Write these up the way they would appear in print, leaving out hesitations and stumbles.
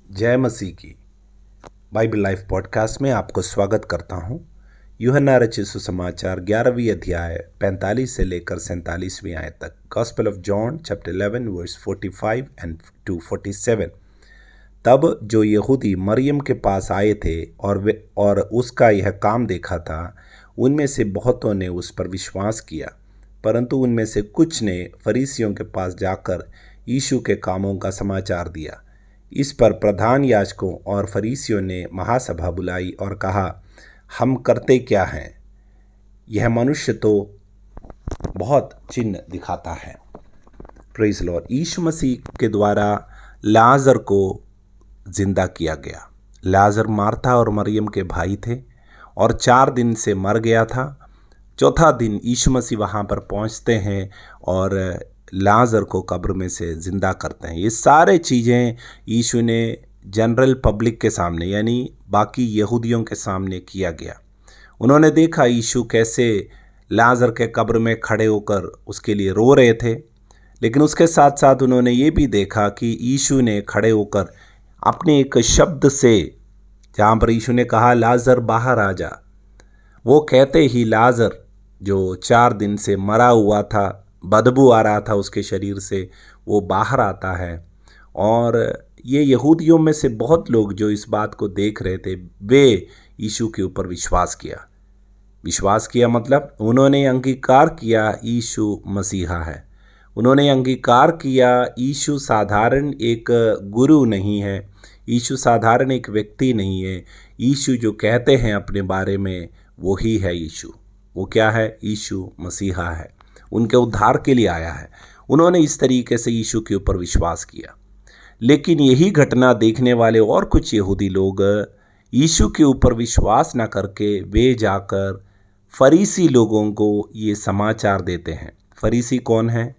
जय मसीह की। Bible life podcast में आपको स्वागत करता हूँ। यूहन्ना रचित सुसमाचार 11वीं अध्याय 45 से लेकर 47वीं आयत तक। Gospel of John chapter 11 verse 45 and to 47। तब जो यहूदी मरियम के पास आए थे और उसका यह काम देखा था, उनमें से बहुतों ने उस पर विश्वास किया, परंतु उनमें से कुछ ने फरीसियों के पास जाकर यीशु के कामों का समाचार दिया। इस पर प्रधान याजकों और फरीसियों ने महासभा बुलाई और कहा, हम करते क्या हैं? यह मनुष्य तो बहुत चिन्ह दिखाता है। Praise Lord. यीशु मसीह के द्वारा लाजर को जिंदा किया गया। लाजर मार्था और मरियम के भाई थे और 4 दिन से मर गया था। चौथा दिन यीशु मसीह वहाँ पर पहुँचते हैं और लाजर को कब्र में से ज़िंदा करते हैं। ये सारे चीज़ें यीशु ने जनरल पब्लिक के सामने, यानी बाकी यहूदियों के सामने किया गया। उन्होंने देखा यीशु कैसे लाजर के कब्र में खड़े होकर उसके लिए रो रहे थे, लेकिन उसके साथ साथ उन्होंने ये भी देखा कि यीशु ने खड़े होकर अपने एक शब्द से, जहाँ पर यीशु ने कहा लाजर बाहर आ जा, वो कहते ही लाजर जो 4 दिन से मरा हुआ था, बदबू आ रहा था उसके शरीर से, वो बाहर आता है। और ये यहूदियों में से बहुत लोग जो इस बात को देख रहे थे, वे यीशु के ऊपर विश्वास किया मतलब उन्होंने अंगीकार किया यीशु मसीहा है। उन्होंने अंगीकार किया यीशु साधारण एक गुरु नहीं है, यीशु साधारण एक व्यक्ति नहीं है। यीशु जो कहते हैं अपने बारे में वही है यीशु। वो क्या है? यीशु मसीहा है, उनके उद्धार के लिए आया है। उन्होंने इस तरीके से यीशु के ऊपर विश्वास किया। लेकिन यही घटना देखने वाले और कुछ यहूदी लोग यीशु के ऊपर विश्वास न करके वे जाकर फरीसी लोगों को ये समाचार देते हैं। फरीसी कौन है?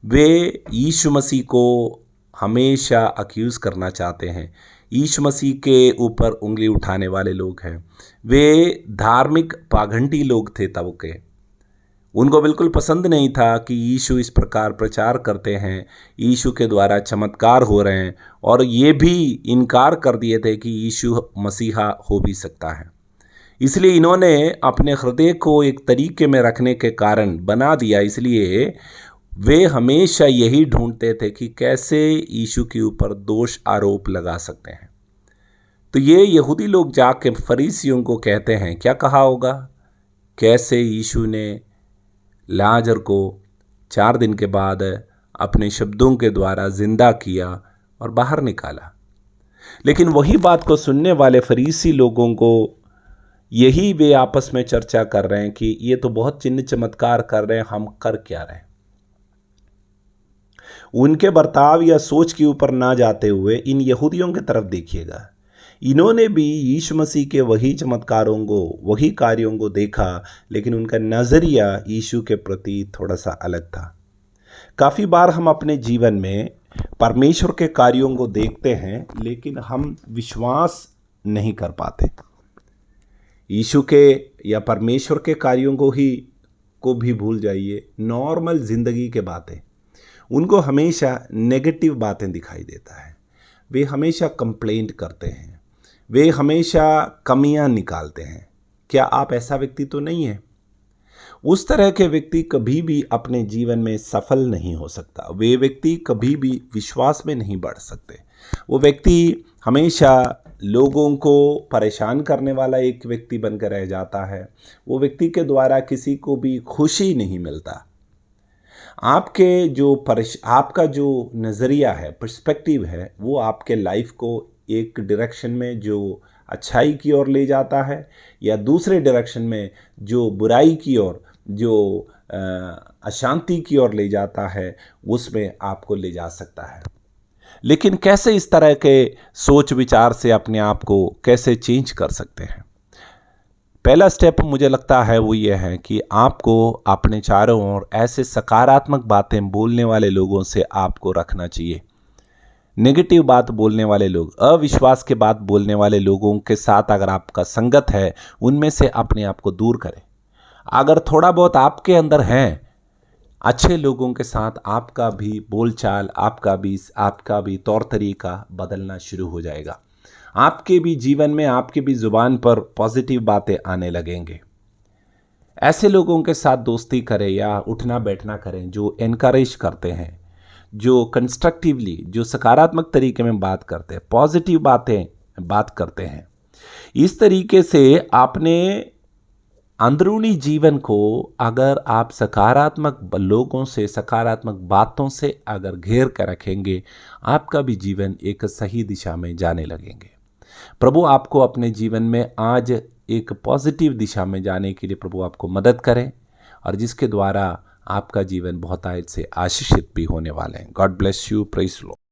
वे यीशु मसीह को हमेशा अक्यूज़ करना चाहते हैं। यीशु मसीह के ऊपर उंगली उठाने वाले लोग हैं। वे धार्मिक पाखंडी लोग थे तब के। उनको बिल्कुल पसंद नहीं था कि यीशु इस प्रकार प्रचार करते हैं, यीशु के द्वारा चमत्कार हो रहे हैं, और ये भी इनकार कर दिए थे कि यीशु मसीहा हो भी सकता है। इसलिए इन्होंने अपने हृदय को एक तरीके में रखने के कारण बना दिया। इसलिए वे हमेशा यही ढूंढते थे कि कैसे यीशु के ऊपर दोष आरोप लगा सकते हैं। तो ये यहूदी लोग जाके फरीसियों को कहते हैं, क्या कहा होगा? कैसे यीशु ने लाजर को 4 दिन के बाद अपने शब्दों के द्वारा जिंदा किया और बाहर निकाला। लेकिन वही बात को सुनने वाले फरीसी लोगों को यही वे आपस में चर्चा कर रहे हैं कि ये तो बहुत चिन्ह चमत्कार कर रहे हैं, हम कर क्या रहे हैं। उनके बर्ताव या सोच के ऊपर ना जाते हुए इन यहूदियों की तरफ देखिएगा। इन्होंने भी यीशु मसीह के वही चमत्कारों को, वही कार्यों को देखा, लेकिन उनका नज़रिया यीशु के प्रति थोड़ा सा अलग था। काफ़ी बार हम अपने जीवन में परमेश्वर के कार्यों को देखते हैं, लेकिन हम विश्वास नहीं कर पाते। यीशु के या परमेश्वर के कार्यों को भी भूल जाइए। नॉर्मल ज़िंदगी के बातें, उनको हमेशा नेगेटिव बातें दिखाई देता है। वे हमेशा कंप्लेंट करते हैं, वे हमेशा कमियां निकालते हैं। क्या आप ऐसा व्यक्ति तो नहीं है? उस तरह के व्यक्ति कभी भी अपने जीवन में सफल नहीं हो सकता। वे व्यक्ति कभी भी विश्वास में नहीं बढ़ सकते। वो व्यक्ति हमेशा लोगों को परेशान करने वाला एक व्यक्ति बनकर रह जाता है। वो व्यक्ति के द्वारा किसी को भी खुशी नहीं मिलता। आपका जो नज़रिया है, पर्सपेक्टिव है, वो आपके लाइफ को एक डायरेक्शन में जो अच्छाई की ओर ले जाता है, या दूसरे डायरेक्शन में जो बुराई की ओर, जो अशांति की ओर ले जाता है, उसमें आपको ले जा सकता है। लेकिन कैसे इस तरह के सोच विचार से अपने आप को कैसे चेंज कर सकते हैं? पहला स्टेप मुझे लगता है वो ये है कि आपको अपने चारों ओर ऐसे सकारात्मक बातें बोलने वाले लोगों से आपको रखना चाहिए। नेगेटिव बात बोलने वाले लोग, अविश्वास के बात बोलने वाले लोगों के साथ अगर आपका संगत है, उनमें से अपने आप को दूर करें। अगर थोड़ा बहुत आपके अंदर है, अच्छे लोगों के साथ आपका भी बोलचाल, आपका भी तौर तरीका बदलना शुरू हो जाएगा। आपके भी जीवन में, आपके भी ज़ुबान पर पॉजिटिव बातें आने लगेंगे। ऐसे लोगों के साथ दोस्ती करें या उठना बैठना करें जो एनकरेज करते हैं, जो कंस्ट्रक्टिवली, जो सकारात्मक तरीके में बात करते हैं, पॉजिटिव बात करते हैं। इस तरीके से आपने अंदरूनी जीवन को, अगर आप सकारात्मक लोगों से, सकारात्मक बातों से अगर घेर कर रखेंगे, आपका भी जीवन एक सही दिशा में जाने लगेंगे। प्रभु आपको अपने जीवन में आज एक पॉजिटिव दिशा में जाने के लिए प्रभु आपको मदद करें, और जिसके द्वारा आपका जीवन बहुतायत से आशीषित भी होने वाले हैं। God bless you. Praise the Lord.